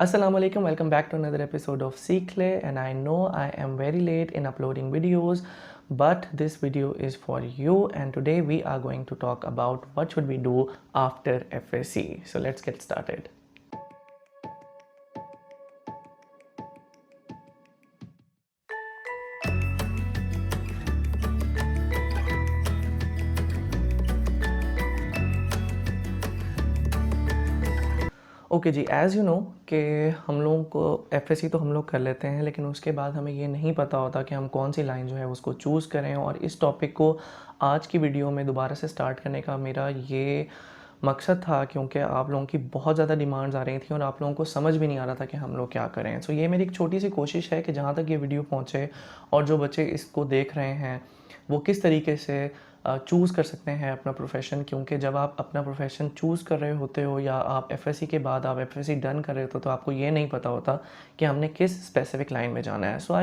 Assalamu alaikum, welcome back to another episode of Seekle, and I know I am very late in uploading videos, but this video is for you, and today we are going to talk about what should we do after FSC. So let's get started. Okay जी, as you know कि हम लोगों को FSc तो हम लोग कर लेते हैं, लेकिन उसके बाद हमें ये नहीं पता होता कि हम कौन सी लाइन जो है उसको चूज़ करें। और इस टॉपिक को आज की वीडियो में दोबारा से स्टार्ट करने का मेरा ये मकसद था, क्योंकि आप लोगों की बहुत ज़्यादा डिमांड्स आ रही थी और आप लोगों को समझ भी नहीं आ रहा था कि हम लोग क्या करें। सो ये मेरी एक छोटी सी कोशिश है कि जहाँ तक ये वीडियो पहुँचे और जो बच्चे इसको देख रहे हैं वो किस तरीके से चूज़ कर सकते हैं अपना प्रोफेशन। क्योंकि जब आप अपना प्रोफेशन चूज़ कर रहे होते हो या आप एफएससी के बाद आप एफएससी डन कर रहे होते हो, तो आपको ये नहीं पता होता कि हमने किस स्पेसिफिक लाइन में जाना है। सो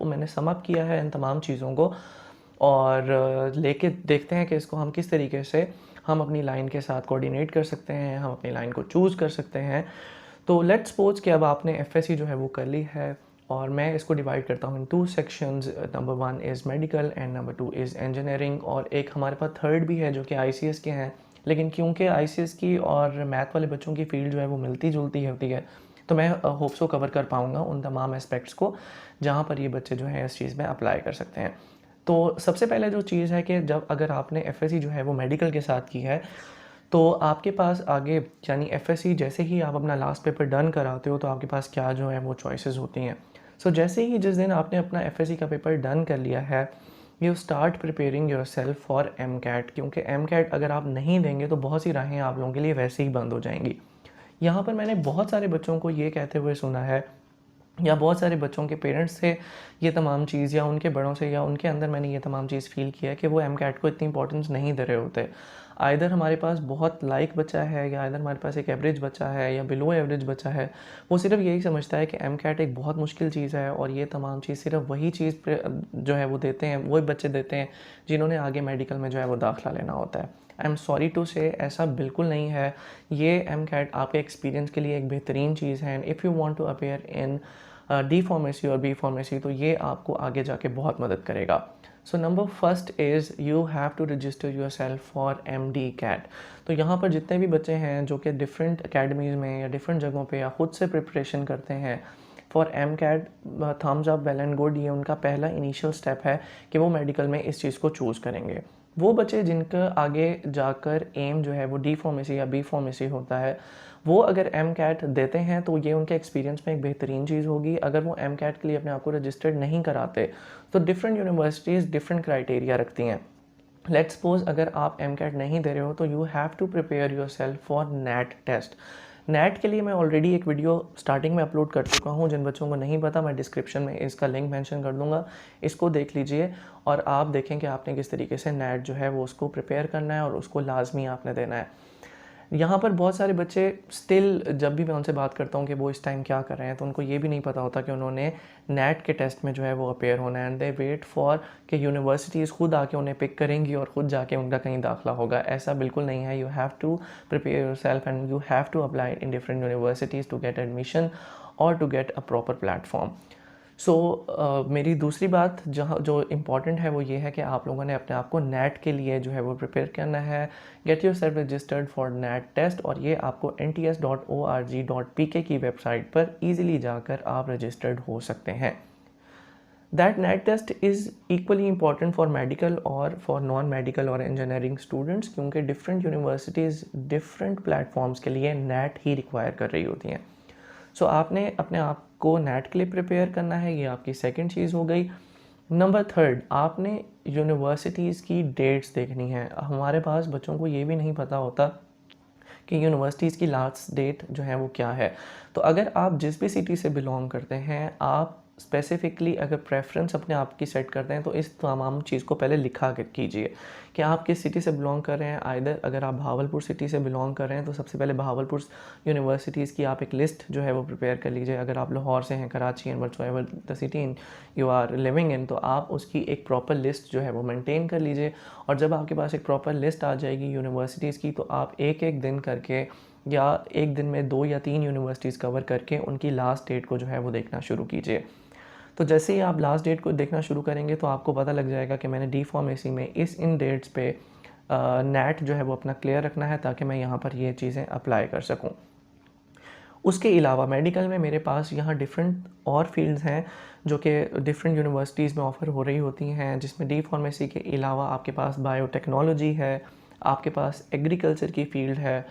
मैंने सम अप किया है इन तमाम चीज़ों को और लेके देखते हैं कि इसको हम किस तरीके से हम अपनी लाइन के साथ कोऑर्डिनेट कर सकते हैं, हम अपनी लाइन को चूज़ कर सकते हैं। तो लेट्स सपोज कि अब आपने एफएससी जो है वो कर ली है और मैं इसको डिवाइड करता हूँ in two sections. Number 1 is medical and number 2 is engineering, और एक हमारे पास थर्ड भी है जो कि आईसीएस के हैं। लेकिन क्योंकि आईसीएस की और मैथ वाले बच्चों की फील्ड जो है वो मिलती जुलती होती है, तो मैं होप्स को कवर कर पाऊँगा उन तमाम एस्पेक्ट्स को जहाँ पर ये बच्चे जो हैं इस चीज़ में अप्लाई कर सकते हैं। तो सबसे पहले जो चीज़ है कि जब अगर आपने एफएससी जो है वो मेडिकल के साथ की है, तो आपके पास आगे यानी एफएससी जैसे ही आप अपना लास्ट पेपर डन कराते हो तो आपके पास क्या जो है वो चॉइसेस होती हैं। सो जैसे ही जिस दिन आपने अपना एफएससी का पेपर डन कर लिया है, you start preparing yourself for M CAT. क्योंकि एम कैट अगर आप नहीं देंगे तो बहुत सी राहें आप लोगों के लिए वैसे ही बंद हो जाएंगी। यहाँ पर मैंने बहुत सारे बच्चों को ये कहते हुए सुना है, या बहुत सारे बच्चों के पेरेंट्स से ये तमाम चीज़, या उनके बड़ों से या उनके अंदर मैंने ये तमाम चीज़ फ़ील किया कि वो एम कैट को इतनी इंपॉर्टेंस नहीं दे रहे होते। आइदर हमारे पास बहुत लाइक बच्चा है, या आइदर हमारे पास एक एवरेज बच्चा है, या बिलो एवरेज बच्चा है, वो सिर्फ यही समझता है कि एम कैट एक बहुत मुश्किल चीज़ है और ये तमाम चीज़ सिर्फ वही चीज़ जो है वो देते हैं, वही बच्चे देते हैं जिन्होंने आगे मेडिकल में जो है वो दाखिला लेना होता है। आई एम सॉरी टू से ऐसा बिल्कुल नहीं है। ये एम कैट आपके एक्सपीरियंस के लिए एक बेहतरीन चीज़ है। And if you want to appear in D pharmacy और बी फार्मेसी, तो ये आपको आगे जाके बहुत मदद करेगा। So number first is you have to register yourself for MD CAT. तो यहाँ पर जितने भी बच्चे हैं जो कि डिफरेंट अकेडमीज़ में या डिफरेंट जगहों पे या ख़ुद से प्रिपरेशन करते हैं for M CAT, thumbs up, well and good. ये उनका पहला इनिशियल स्टेप है कि वो मेडिकल में इस चीज़ को चूज़ करेंगे। वो बच्चे जिनका आगे जाकर एम जो है वो डी फार्मेसी या बी फार्मेसी होता है, वो अगर एम कैट देते हैं तो ये उनके एक्सपीरियंस में एक बेहतरीन चीज़ होगी। अगर वो एम कैट के लिए अपने आप को रजिस्टर्ड नहीं कराते तो डिफरेंट यूनिवर्सिटीज़ डिफरेंट क्राइटेरिया रखती हैं। लेट्स सपोज अगर आप एम कैट नहीं दे रहे हो तो you have to prepare yourself for NET test. NET के लिए मैं ऑलरेडी एक वीडियो स्टार्टिंग में अपलोड कर चुका हूँ। जिन बच्चों को नहीं पता, मैं डिस्क्रिप्शन में इसका लिंक मेंशन कर दूँगा, इसको देख लीजिए और आप देखें कि आपने किस तरीके से नेट जो है वो उसको प्रिपेयर करना है और उसको लाजमी आपने देना है। यहाँ पर बहुत सारे बच्चे स्टिल, जब भी मैं उनसे बात करता हूँ कि वो इस टाइम क्या कर रहे हैं, तो उनको ये भी नहीं पता होता कि उन्होंने नेट के टेस्ट में जो है वो अपेयर होना है। एंड दे वेट फॉर कि यूनिवर्सिटीज़ खुद आके उन्हें पिक करेंगी और ख़ुद जाके उनका कहीं दाखिला होगा। ऐसा बिल्कुल नहीं है। You have to prepare yourself and you have to apply in different universities to get admission और to get a proper platform. So मेरी दूसरी बात जो इम्पॉर्टेंट है वो ये है कि आप लोगों ने अपने आप को नेट के लिए जो है वो प्रिपेयर करना है। Get yourself registered for NET test, और ये आपको nts.org.pk की वेबसाइट पर ईज़िली जाकर आप रजिस्टर्ड हो सकते हैं। That NET test is equally important for medical और फॉर नॉन मेडिकल और इंजीनियरिंग स्टूडेंट्स, क्योंकि डिफरेंट यूनिवर्सिटीज़ डिफरेंट प्लेटफॉर्म्स के लिए नेट ही रिक्वायर कर रही होती हैं। सो आपने अपने आप को नेट के लिए प्रिपेयर करना है, ये आपकी सेकंड चीज़ हो गई। नंबर थर्ड, आपने यूनिवर्सिटीज़ की डेट्स देखनी है। हमारे पास बच्चों को ये भी नहीं पता होता कि यूनिवर्सिटीज़ की लास्ट डेट जो है वो क्या है। तो अगर आप जिस भी सिटी से बिलोंग करते हैं, आप स्पेसिफ़िकली अगर प्रेफरेंस अपने आप की सेट करते हैं तो इस तमाम चीज़ को पहले लिखा कर कीजिए कि आप किस सिटी से बिलोंग कर रहे हैं। आइदर अगर आप भावलपुर सिटी से बिलोंग कर रहे हैं तो सबसे पहले भावलपुर यूनिवर्सिटीज़ की आप एक लिस्ट जो है वो प्रिपेयर कर लीजिए। अगर आप लाहौर से हैं, Karachi and whatsoever the city in you are living in, तो आप उसकी एक प्रॉपर लिस्ट जो है वो मेंटेन कर लीजिए। और जब आपके पास एक प्रॉपर लिस्ट आ जाएगी यूनिवर्सिटीज़ की, तो आप एक एक दिन करके या एक दिन में 2 या 3 यूनिवर्सिटीज़ कवर करके उनकी लास्ट डेट को जो है वो देखना शुरू कीजिए। तो जैसे ही आप लास्ट डेट को देखना शुरू करेंगे तो आपको पता लग जाएगा कि मैंने डी फार्मेसी में इन डेट्स पे नेट जो है वो अपना क्लियर रखना है ताकि मैं यहाँ पर ये चीज़ें अप्लाई कर सकूँ। उसके अलावा मेडिकल में मेरे पास यहाँ डिफरेंट और फील्ड्स हैं जो कि डिफरेंट यूनिवर्सिटीज़ में ऑफ़र हो रही होती हैं, जिसमें डी फार्मेसी के अलावा आपके पास बायोटेक्नोलॉजी है, आपके पास एग्रीकल्चर की फील्ड है,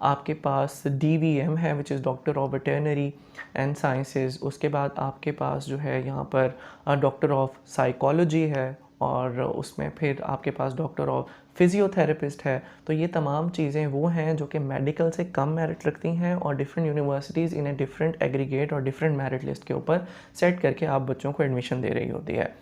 आपके पास DVM है which is doctor of veterinary and sciences. उसके बाद आपके पास जो है यहाँ पर डॉक्टर ऑफ साइकोलॉजी है, और उसमें फिर आपके पास डॉक्टर ऑफ फिज़ियोथेरेपिस्ट है। तो ये तमाम चीज़ें वो हैं जो कि मेडिकल से कम मेरिट रखती हैं, और डिफरेंट यूनिवर्सिटीज़ इन्हें डिफरेंट एग्रीगेट और डिफरेंट मेरिट लिस्ट के ऊपर सेट करके आप बच्चों को एडमिशन दे रही होती है।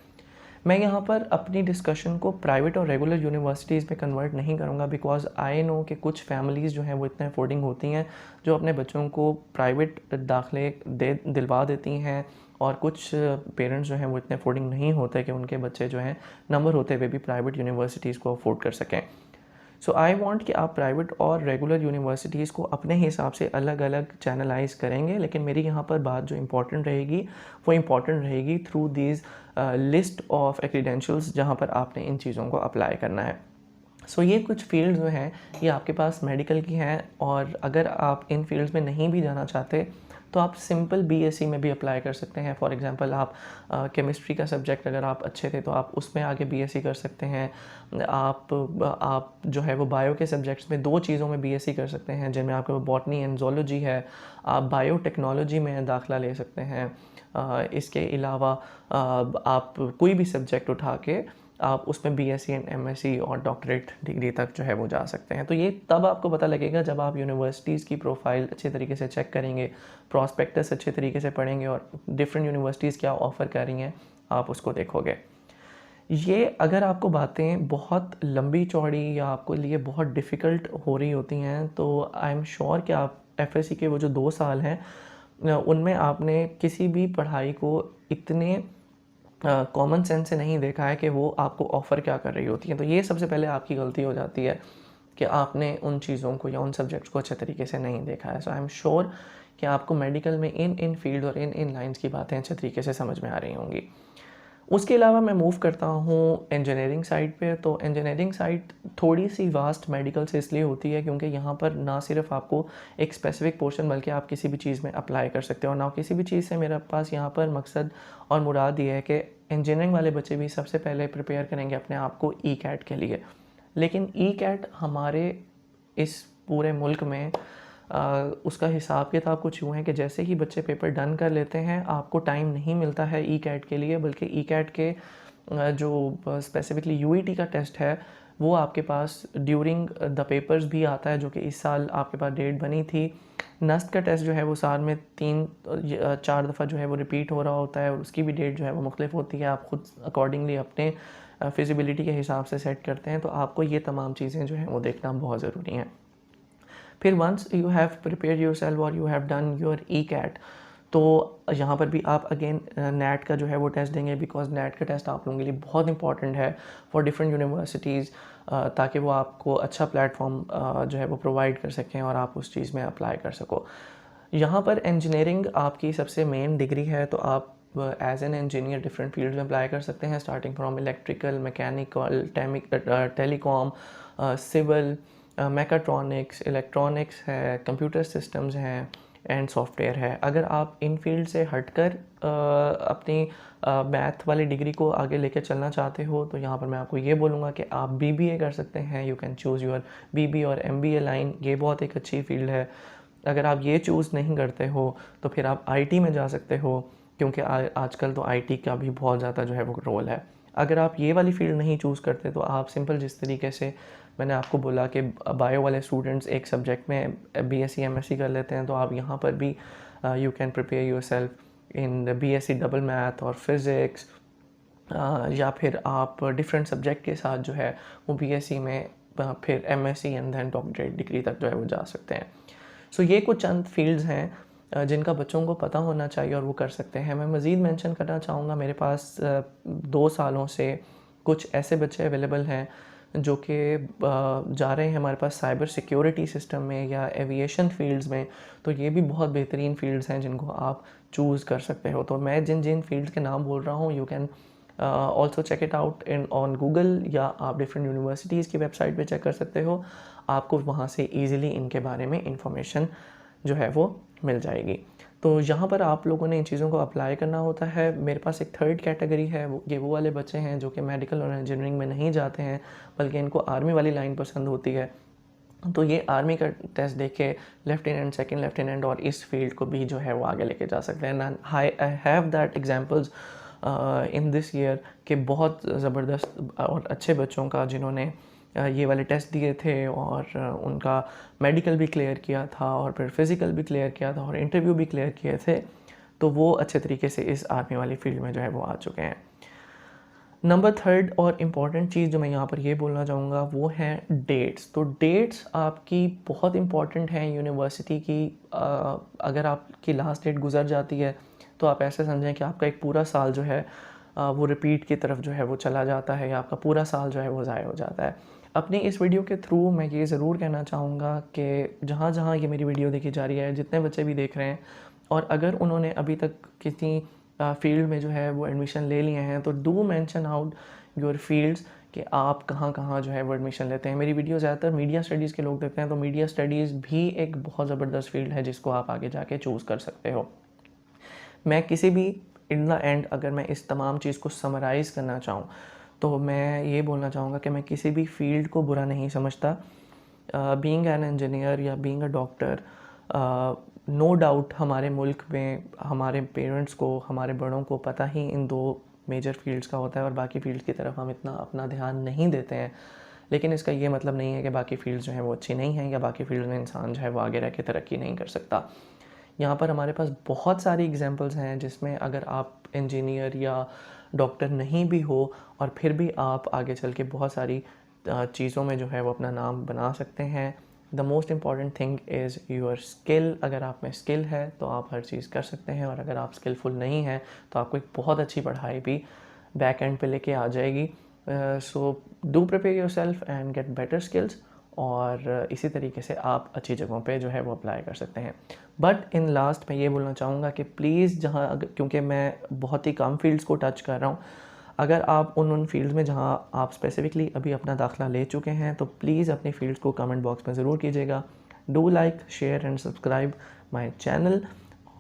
मैं यहाँ पर अपनी डिस्कशन को प्राइवेट और रेगुलर यूनिवर्सिटीज़ में कन्वर्ट नहीं करूँगा, बिकॉज आई नो कि कुछ फैमिलीज़ जो हैं वो इतने अफोर्डिंग होती हैं जो अपने बच्चों को प्राइवेट दाखिले दिलवा देती हैं, और कुछ पेरेंट्स जो हैं वो इतने अफोर्डिंग नहीं होते कि उनके बच्चे जो हैं नंबर होते हुए भी प्राइवेट यूनिवर्सिटीज़ को अफोर्ड कर सकें। सो आई वांट कि आप प्राइवेट और रेगुलर यूनिवर्सिटीज़ को अपने हिसाब से अलग अलग चैनलाइज करेंगे, लेकिन मेरी यहाँ पर बात जो इम्पॉर्टेंट रहेगी वो इम्पॉर्टेंट रहेगी through these list of credentials जहाँ पर आपने इन चीज़ों को अप्लाई करना है। सो ये कुछ फील्ड्स जो हैं ये आपके पास मेडिकल की हैं, और अगर आप इन फील्ड्स में नहीं भी जाना चाहते तो आप सिंपल BSc में भी अप्लाई कर सकते हैं। फॉर एग्जांपल आप केमिस्ट्री का सब्जेक्ट अगर आप अच्छे थे तो आप उसमें आगे BSc कर सकते हैं। आप जो है वो बायो के सब्जेक्ट्स में 2 चीज़ों में BSc कर सकते हैं, जिनमें आपके बॉटनी एंड ज़ूलॉजी है। आप बायोटेक्नोलॉजी में दाखिला ले सकते हैं। इसके अलावा आप कोई भी सब्जेक्ट उठा के आप उसमें BSc एंड MSc और डॉक्टरेट डिग्री तक जो है वो जा सकते हैं। तो ये तब आपको पता लगेगा जब आप यूनिवर्सिटीज़ की प्रोफाइल अच्छे तरीके से चेक करेंगे, प्रॉस्पेक्टस अच्छे तरीके से पढ़ेंगे, और डिफरेंट यूनिवर्सिटीज़ क्या ऑफ़र कर रही हैं आप उसको देखोगे। ये अगर आपको बातें बहुत लंबी चौड़ी या आपके लिए बहुत डिफ़िकल्ट हो रही होती हैं तो आई एम श्योर कि आप FSC के वो जो 2 साल हैं उनमें आपने किसी भी पढ़ाई को इतने कॉमन सेंस से नहीं देखा है कि वो आपको ऑफ़र क्या कर रही होती है। तो ये सबसे पहले आपकी गलती हो जाती है कि आपने उन चीज़ों को या उन सब्जेक्ट्स को अच्छे तरीके से नहीं देखा है। सो आई एम श्योर कि आपको मेडिकल में इन फील्ड और इन लाइंस की बातें अच्छे तरीके से समझ में आ रही होंगी। उसके अलावा मैं मूव करता हूँ इंजीनियरिंग साइड पे। तो इंजीनियरिंग साइड थोड़ी सी वास्ट मेडिकल से इसलिए होती है क्योंकि यहाँ पर ना सिर्फ आपको एक स्पेसिफिक पोर्शन बल्कि आप किसी भी चीज़ में अप्लाई कर सकते हो। और ना किसी भी चीज़ से मेरे पास यहाँ पर मकसद और मुराद ये है कि इंजीनियरिंग वाले बच्चे भी सबसे पहले प्रिपेयर करेंगे अपने आप को ECAT के लिए। लेकिन ECAT हमारे इस पूरे मुल्क में उसका हिसाब किताब कुछ यूँ है कि जैसे ही बच्चे पेपर डन कर लेते हैं आपको टाइम नहीं मिलता है ECAT के लिए, बल्कि ECAT के जो स्पेसिफिकली UET का टेस्ट है वो आपके पास ड्यूरिंग द पेपर्स भी आता है, जो कि इस साल आपके पास डेट बनी थी। NUST का टेस्ट जो है वो साल में 3-4 दफ़ा जो है वो रिपीट हो रहा होता है, और उसकी भी डेट जो है वो मुख्तलिफ होती है। आप ख़ुद अकॉर्डिंगली अपने फिजिबिलिटी के हिसाब से सेट करते हैं। तो आपको ये तमाम चीज़ें जो हैं वो देखना बहुत ज़रूरी हैं। फिर once you have prepare yourself और you have done your ECAT, तो यहाँ पर भी आप अगेन नेट का जो है वो टेस्ट देंगे, बिकॉज नेट का टेस्ट आप लोगों के लिए बहुत इंपॉर्टेंट है फॉर डिफरेंट यूनिवर्सिटीज़, ताकि वो आपको अच्छा प्लेटफॉर्म जो है वो प्रोवाइड कर सकें और आप उस चीज़ में अप्लाई कर सको। यहाँ पर इंजीनियरिंग आपकी सबसे मेन डिग्री है, तो आप as an engineer different field में अप्लाई कर सकते हैं, starting from electrical, mechanical, telecom, civil, mechatronics, electronics है, कंप्यूटर सिस्टम्स हैं एंड सॉफ्टवेयर है। अगर आप इन फील्ड से हटकर अपनी मैथ वाली डिग्री को आगे लेकर चलना चाहते हो तो यहाँ पर मैं आपको ये बोलूँगा कि आप BBA कर सकते हैं। You can choose your BBA और MBA लाइन, ये बहुत एक अच्छी फील्ड है। अगर आप ये चूज़ नहीं करते हो तो फिर आप IT में जा सकते हो, क्योंकि आजकल तो IT का भी बहुत ज़्यादा जो है वो रोल है। अगर आप ये वाली फील्ड नहीं चूज़ करते तो आप सिंपल जिस तरीके से मैंने आपको बोला कि बायो वाले स्टूडेंट्स एक सब्जेक्ट में BSc MSc कर लेते हैं, तो आप यहाँ पर भी you can prepare your self in the BSc double math और फिज़िक्स, या फिर आप डिफरेंट सब्जेक्ट के साथ जो है वो BSc में फिर MSc and then doctorate degree तक जो है वो जा सकते हैं। सो ये कुछ चंद फील्ड्स हैं जिनका बच्चों को पता होना चाहिए और वो कर सकते हैं। मैं मज़ीद मेंशन करना चाहूँगा, मेरे पास 2 सालों से कुछ ऐसे बच्चे अवेलेबल हैं जो कि जा रहे हैं हमारे पास साइबर सिक्योरिटी सिस्टम में या एविएशन फील्ड्स में, तो ये भी बहुत बेहतरीन फील्ड्स हैं जिनको आप चूज़ कर सकते हो। तो मैं जिन जिन फील्ड्स के नाम बोल रहा हूँ, you can also check it out in on Google, या आप डिफरेंट यूनिवर्सिटीज़ की वेबसाइट पे चेक कर सकते हो। आपको वहाँ से ईज़िली इनके बारे में इंफॉर्मेशन जो है वो मिल जाएगी। तो यहाँ पर आप लोगों ने इन चीज़ों को अप्लाई करना होता है। मेरे पास एक थर्ड कैटेगरी है, वो वाले बच्चे हैं जो कि मेडिकल और इंजीनियरिंग में नहीं जाते हैं, बल्कि इनको आर्मी वाली लाइन पसंद होती है। तो ये आर्मी का टेस्ट देख के लेफ्टिनेंट, सेकंड लेफ्टिनेंट और इस फील्ड को भी जो है वो आगे लेके जा सकते हैं। I have that examples in this year कि बहुत ज़बरदस्त और अच्छे बच्चों का जिन्होंने ये वाले टेस्ट दिए थे और उनका मेडिकल भी क्लियर किया था और फिर फिज़िकल भी क्लियर किया था और इंटरव्यू भी क्लियर किए थे, तो वो अच्छे तरीके से इस आर्मी वाली फील्ड में जो है वो आ चुके हैं। नंबर थर्ड और इम्पॉर्टेंट चीज़ जो मैं यहाँ पर ये बोलना चाहूँगा वो है डेट्स। तो डेट्स आपकी बहुत इम्पॉर्टेंट हैं यूनिवर्सिटी की। अगर आपकी लास्ट डेट गुजर जाती है तो आप ऐसे समझें कि आपका एक पूरा साल जो है वो रिपीट की तरफ जो है वो चला जाता है, या आपका पूरा साल जो है वो ज़ाया हो जाता है। अपनी इस वीडियो के थ्रू मैं ये ज़रूर कहना चाहूँगा कि जहाँ जहाँ ये मेरी वीडियो देखी जा रही है, जितने बच्चे भी देख रहे हैं, और अगर उन्होंने अभी तक किसी फील्ड में जो है वो एडमिशन ले लिए हैं, तो do mention out your fields कि आप कहाँ कहाँ जो है वो एडमिशन लेते हैं। मेरी वीडियो ज़्यादातर मीडिया स्टडीज़ के लोग देखते हैं, तो मीडिया स्टडीज़ भी एक बहुत ज़बरदस्त फील्ड है जिसको आप आगे जाके चूज़ कर सकते हो। मैं किसी भी इन द एंड अगर मैं इस तमाम चीज़ को समराइज़ करना चाहूँ तो मैं ये बोलना चाहूँगा कि मैं किसी भी फील्ड को बुरा नहीं समझता। बीइंग एन इंजीनियर या being a doctor, no doubt हमारे मुल्क में हमारे पेरेंट्स को, हमारे बड़ों को पता ही इन दो मेजर फील्ड्स का होता है और बाकी फील्ड्स की तरफ हम इतना अपना ध्यान नहीं देते हैं। लेकिन इसका ये मतलब नहीं है कि बाकी फील्ड्स जो हैं वो अच्छी नहीं हैं या बाकी फील्ड में इंसान जो है वो आगे रह के तरक्की नहीं कर सकता। यहाँ पर हमारे पास बहुत सारी एग्जांपल्स हैं जिसमें अगर आप इंजीनियर या डॉक्टर नहीं भी हो और फिर भी आप आगे चल के बहुत सारी चीज़ों में जो है वो अपना नाम बना सकते हैं। The most important thing is your skill. अगर आप में स्किल है तो आप हर चीज़ कर सकते हैं, और अगर आप स्किलफुल नहीं हैं तो आपको एक बहुत अच्छी पढ़ाई भी बैक एंड पे लेके आ जाएगी। So do prepare yourself and get better skills, और इसी तरीके से आप अच्छी जगहों पे जो है वो अप्लाई कर सकते हैं। बट इन लास्ट मैं ये बोलना चाहूँगा कि प्लीज़ क्योंकि मैं बहुत ही कम फील्ड्स को टच कर रहा हूँ, अगर आप उन फील्ड्स में जहाँ आप स्पेसिफिकली अभी अपना दाखिला ले चुके हैं तो प्लीज़ अपनी फील्ड्स को कमेंट बॉक्स में ज़रूर कीजिएगा। Do like, share and subscribe my channel,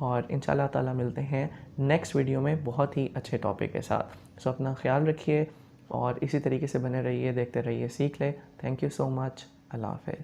और इंशाल्लाह ताला मिलते हैं नेक्स्ट वीडियो में बहुत ही अच्छे टॉपिक के साथ। सो अपना ख्याल रखिए और इसी तरीके से बने रहिए, देखते रहिए, सीख ले। Thank you so much. अल्लाह हाफ़िज़।